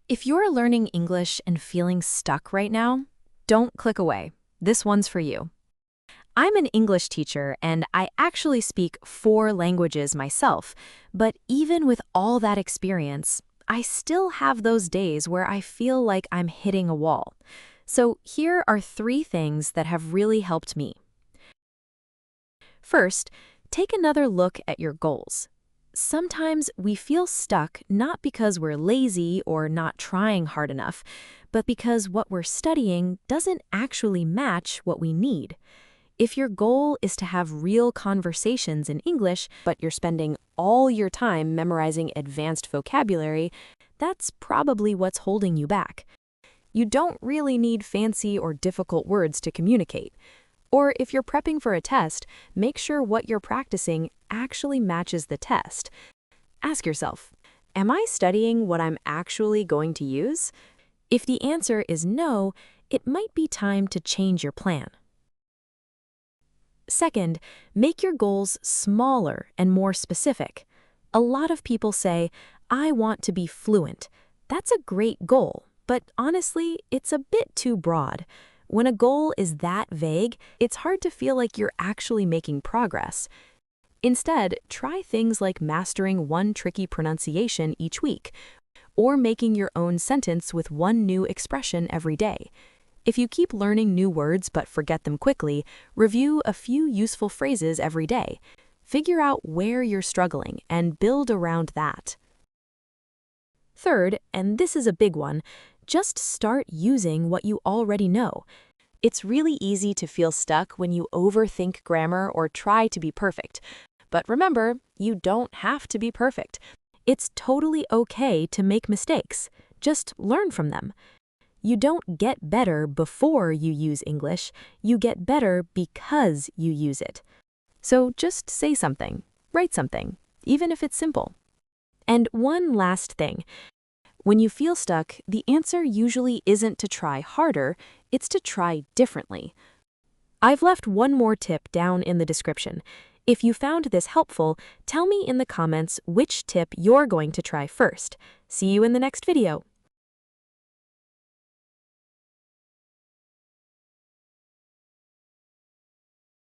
If you're learning English and feeling stuck right now, don't click away. This one's for you. I'm an English teacher and I actually speak 4 languages myself, but even with all that experience, I still have those days where I feel like I'm hitting a wall. So here are 3 things that have really helped me. First, take another look at your goals. Sometimes we feel stuck not because we're lazy or not trying hard enough, but because what we're studying doesn't actually match what we need. If your goal is to have real conversations in English, but you're spending all your time memorizing advanced vocabulary, that's probably what's holding you back. You don't really need fancy or difficult words to communicate. Or if you're prepping for a test, make sure what you're practicing actually matches the test. Ask yourself, am I studying what I'm actually going to use? If the answer is no, it might be time to change your plan. Second, make your goals smaller and more specific. A lot of people say, I want to be fluent. That's a great goal, but honestly, it's a bit too broad. When a goal is that vague, it's hard to feel like you're actually making progress. Instead, try things like mastering one tricky pronunciation each week, or making your own sentence with one new expression every day. If you keep learning new words but forget them quickly, review a few useful phrases every day. Figure out where you're struggling and build around that. Third, and this is a big one, just start using what you already know. It's really easy to feel stuck when you overthink grammar or try to be perfect. But remember, you don't have to be perfect. It's totally okay to make mistakes. Just learn from them. You don't get better before you use English. You get better because you use it. So just say something, write something, even if it's simple. And one last thing. When you feel stuck, the answer usually isn't to try harder, it's to try differently. I've left one more tip down in the description. If you found this helpful, tell me in the comments which tip you're going to try first. See you in the next video.